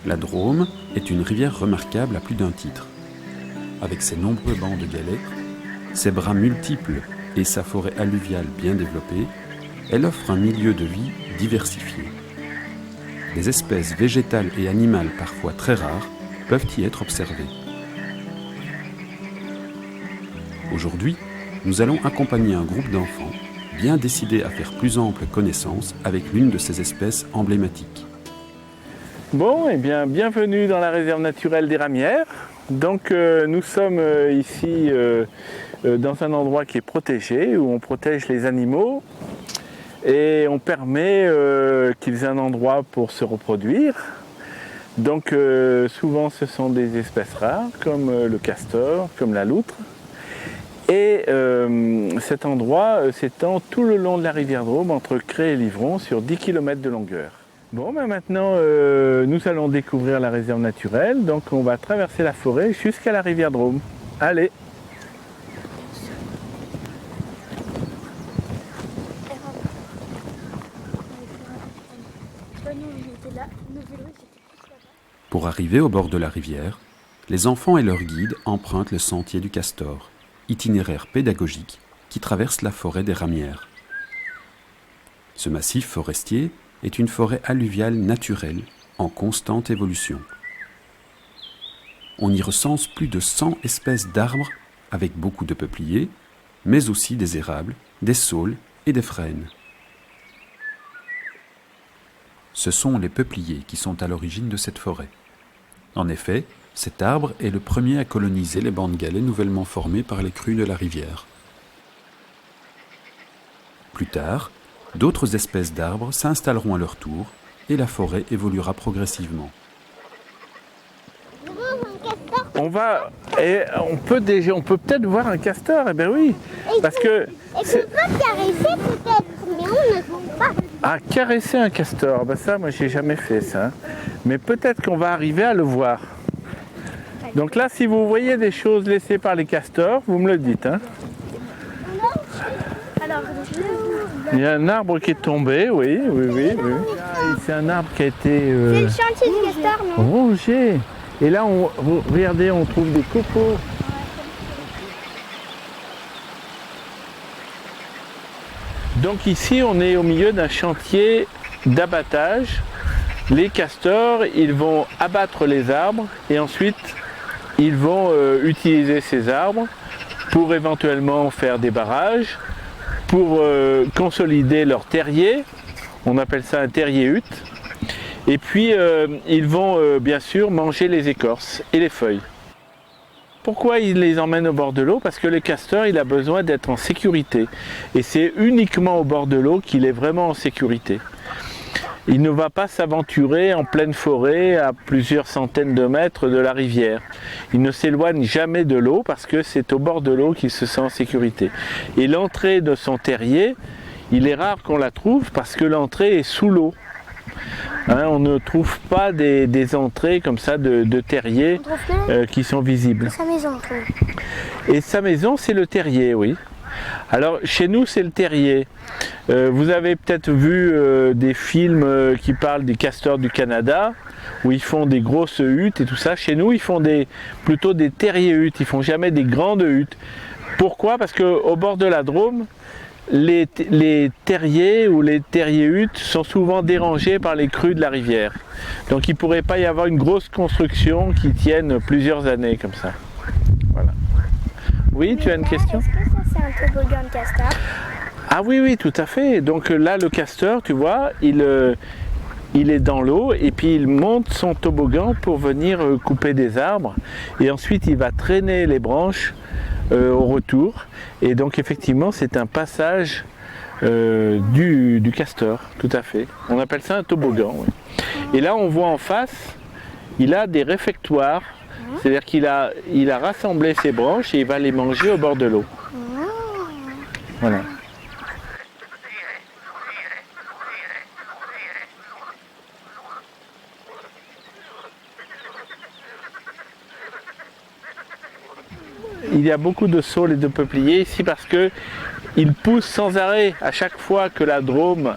La Drôme est une rivière remarquable à plus d'un titre. Avec ses nombreux bancs de galets, ses bras multiples et sa forêt alluviale bien développée, elle offre un milieu de vie diversifié. Des espèces végétales et animales parfois très rares peuvent y être observées. Aujourd'hui, nous allons accompagner un groupe d'enfants bien décidés à faire plus ample connaissance avec l'une de ces espèces emblématiques. Bon, eh bien, bienvenue dans la réserve naturelle des Ramières. Donc, nous sommes ici dans un endroit qui est protégé, où on protège les animaux et on permet qu'ils aient un endroit pour se reproduire. Donc, souvent, ce sont des espèces rares, comme le castor, comme la loutre. Et cet endroit s'étend tout le long de la rivière Drôme, entre Cré et Livron, sur 10 km de longueur. Bon, ben maintenant, nous allons découvrir la réserve naturelle. Donc, on va traverser la forêt jusqu'à la rivière Drôme. Allez! Pour arriver au bord de la rivière, les enfants et leurs guides empruntent le sentier du Castor, itinéraire pédagogique qui traverse la forêt des Ramières. Ce massif forestier est une forêt alluviale naturelle en constante évolution. On y recense plus de 100 espèces d'arbres avec beaucoup de peupliers, mais aussi des érables, des saules et des frênes. Ce sont les peupliers qui sont à l'origine de cette forêt. En effet, cet arbre est le premier à coloniser les bancs de galets nouvellement formés par les crues de la rivière. Plus tard, d'autres espèces d'arbres s'installeront à leur tour et la forêt évoluera progressivement. On peut peut-être voir un castor, eh bien oui, parce que... Et tu peux caresser peut-être, mais on ne peut pas. Ah, caresser un castor, ben ça, moi, j'ai jamais fait ça. Mais peut-être qu'on va arriver à le voir. Donc là, si vous voyez des choses laissées par les castors, vous me le dites. Hein. Alors, il y a un arbre qui est tombé, oui. C'est un arbre qui a été... c'est le chantier du castor, non? rongé. Et là, regardez, on trouve des copeaux. Donc ici, on est au milieu d'un chantier d'abattage. Les castors, ils vont abattre les arbres et ensuite, ils vont utiliser ces arbres pour éventuellement faire des barrages, pour consolider leur terrier. On appelle ça un terrier-hutte. Et puis, ils vont bien sûr manger les écorces et les feuilles. Pourquoi ils les emmènent au bord de l'eau? Parce que le castor, il a besoin d'être en sécurité. Et c'est uniquement au bord de l'eau qu'il est vraiment en sécurité. Il ne va pas s'aventurer en pleine forêt à plusieurs centaines de mètres de la rivière. Il ne s'éloigne jamais de l'eau parce que c'est au bord de l'eau qu'il se sent en sécurité. Et l'entrée de son terrier, il est rare qu'on la trouve parce que l'entrée est sous l'eau. Hein, on ne trouve pas des entrées comme ça de terriers qui sont visibles. Sa maison, Et sa maison, c'est le terrier, oui. Alors, chez nous, c'est le terrier. Vous avez peut-être vu des films qui parlent des castors du Canada, où ils font des grosses huttes et tout ça. Chez nous, ils font plutôt des terriers-huttes. Ils font jamais des grandes huttes. Pourquoi? Parce qu'au bord de la Drôme, les terriers ou les terriers-huttes sont souvent dérangés par les crues de la rivière. Donc il ne pourrait pas y avoir une grosse construction qui tienne plusieurs années comme ça. Voilà. Oui, tu as une question? Est-ce que ça c'est un toboggan de castor? Ah oui, tout à fait. Donc là, le castor, tu vois, il est dans l'eau et puis il monte son toboggan pour venir couper des arbres. Et ensuite, il va traîner les branches au retour. Et donc effectivement, c'est un passage du castor, tout à fait. On appelle ça un toboggan. Oui. Et là, on voit en face, il a des réfectoires. C'est-à-dire qu'il a rassemblé ses branches et il va les manger au bord de l'eau. Voilà. Il y a beaucoup de saules et de peupliers ici parce qu'ils poussent sans arrêt. À chaque fois que la Drôme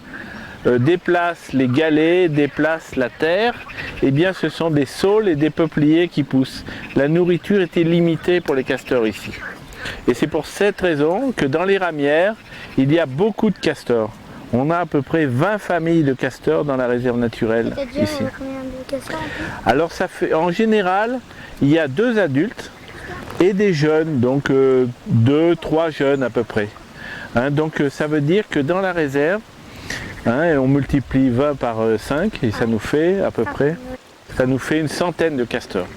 déplace les galets, déplace la terre, eh bien ce sont des saules et des peupliers qui poussent. La nourriture était limitée pour les castors ici. Et c'est pour cette raison que dans les ramières, il y a beaucoup de castors. On a à peu près 20 familles de castors dans la réserve naturelle ici. Combien de castors? Alors ça fait, en général, il y a 2 adultes et des jeunes, donc 2-3 jeunes à peu près. Hein, donc ça veut dire que dans la réserve, hein, on multiplie 20 par 5 et ça nous fait à peu près, ça nous fait une centaine de castors.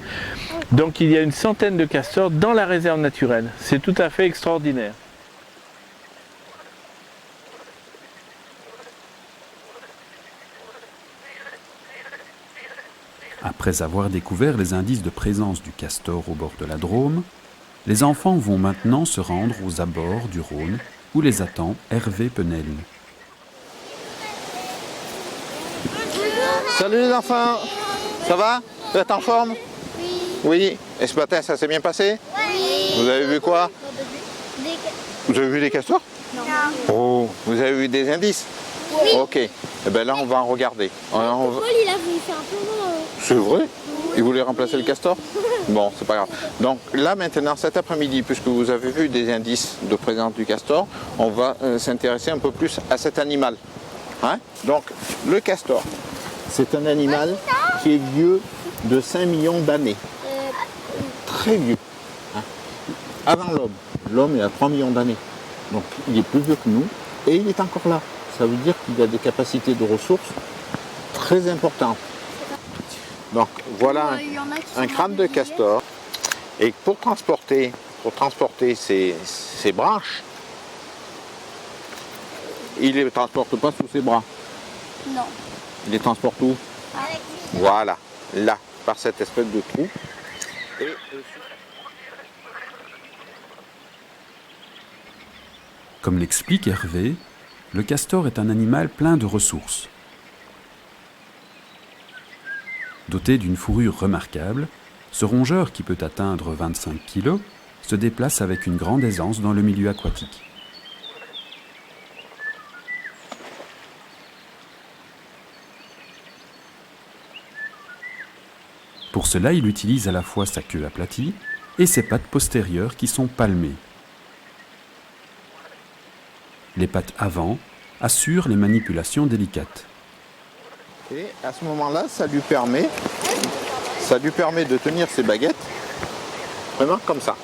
Donc il y a une centaine de castors dans la réserve naturelle. C'est tout à fait extraordinaire. Après avoir découvert les indices de présence du castor au bord de la Drôme, les enfants vont maintenant se rendre aux abords du Rhône où les attend Hervé Penel. Salut les enfants, ça va? Vous êtes en forme? Oui. Oui. Et ce matin, ça s'est bien passé? Oui. Vous avez vu quoi? Vous avez vu des castors? Non. Oh, vous avez vu des indices? Oui. Ok. Et bien là, on va en regarder. Paul, il a voulu faire un peu... C'est vrai? Il voulait remplacer le castor? Bon, c'est pas grave. Donc là maintenant, cet après-midi, puisque vous avez vu des indices de présence du castor, on va s'intéresser un peu plus à cet animal. Hein? Donc le castor, c'est un animal qui est vieux de 5 millions d'années. Très vieux. Hein? Avant l'homme. L'homme est à 3 millions d'années. Donc il est plus vieux que nous et il est encore là. Ça veut dire qu'il a des capacités de ressources très importantes. Donc voilà un crâne de castor. Et pour transporter ces branches, il ne les transporte pas sous ses bras. Non. Il les transporte où? Voilà, là, par cette espèce de trou. Et Comme l'explique Hervé, le castor est un animal plein de ressources. Doté d'une fourrure remarquable, ce rongeur qui peut atteindre 25 kg se déplace avec une grande aisance dans le milieu aquatique. Pour cela, il utilise à la fois sa queue aplatie et ses pattes postérieures qui sont palmées. Les pattes avant assurent les manipulations délicates. Et à ce moment-là, ça lui permet de tenir ses baguettes vraiment comme ça.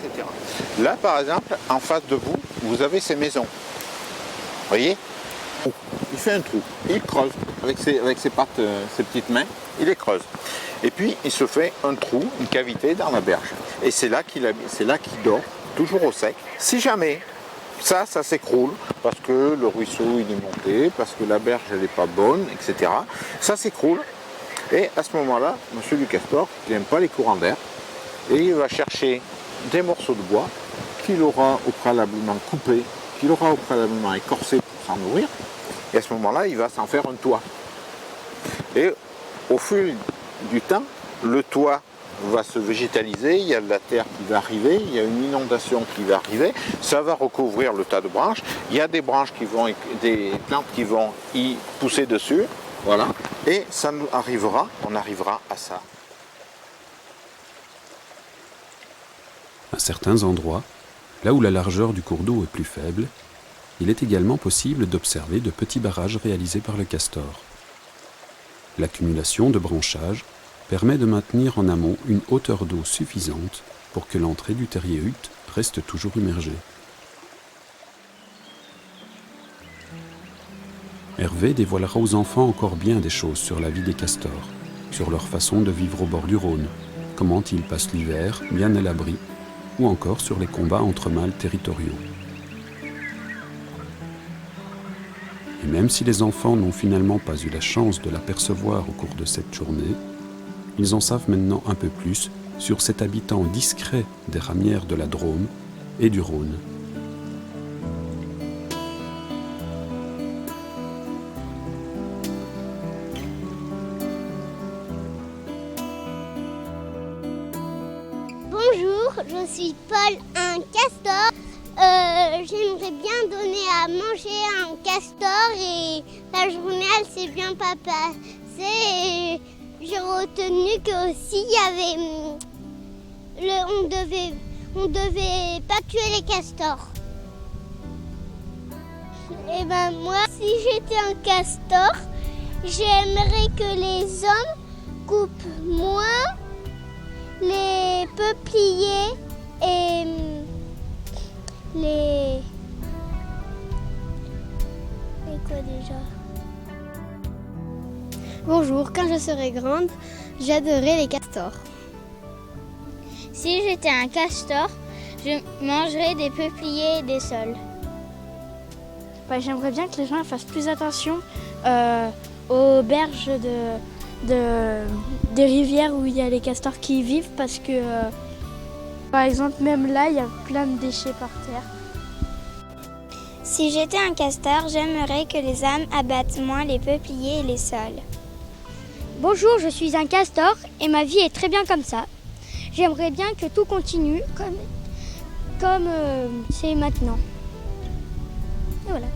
Etc. Là, par exemple, en face de vous, vous avez ces maisons. Vous voyez? Il fait un trou, il creuse avec ses pattes, ses petites mains, il les creuse. Et puis, il se fait un trou, une cavité dans la berge. Et c'est là qu'il dort, toujours au sec. Si jamais ça s'écroule, parce que le ruisseau il est monté, parce que la berge elle n'est pas bonne, etc. Ça s'écroule. Et à ce moment-là, monsieur du castor, il n'aime pas les courants d'air, et il va chercher des morceaux de bois qu'il aura au préalablement coupés, qu'il aura au préalablement écorcés pour s'en nourrir. Et à ce moment-là, il va s'en faire un toit. Et au fil du temps, le toit va se végétaliser, il y a de la terre qui va arriver, il y a une inondation qui va arriver, ça va recouvrir le tas de branches, il y a des plantes qui vont y pousser dessus, voilà, et on arrivera à ça. À certains endroits, là où la largeur du cours d'eau est plus faible, il est également possible d'observer de petits barrages réalisés par le castor. L'accumulation de branchages permet de maintenir en amont une hauteur d'eau suffisante pour que l'entrée du terrier hutte reste toujours immergée. Hervé dévoilera aux enfants encore bien des choses sur la vie des castors, sur leur façon de vivre au bord du Rhône, comment ils passent l'hiver bien à l'abri, ou encore sur les combats entre mâles territoriaux. Et même si les enfants n'ont finalement pas eu la chance de l'apercevoir au cours de cette journée, ils en savent maintenant un peu plus sur cet habitant discret des ramières de la Drôme et du Rhône. Bonjour, je suis Paul, un castor. J'aimerais bien donner à manger à un castor et la journée elle s'est bien pas passée. Et j'ai retenu que aussi il y avait on devait pas tuer les castors. Et ben moi, si j'étais un castor, j'aimerais que les hommes coupent moins les peupliers et les quoi déjà? Bonjour, quand je serai grande, j'adorerai les castors. Si j'étais un castor, je mangerais des peupliers et des saules. J'aimerais bien que les gens fassent plus attention aux berges des rivières où il y a les castors qui y vivent parce que, par exemple, même là, il y a plein de déchets par terre. Si j'étais un castor, j'aimerais que les hommes abattent moins les peupliers et les saules. Bonjour, je suis un castor et ma vie est très bien comme ça. J'aimerais bien que tout continue comme c'est maintenant. Et voilà.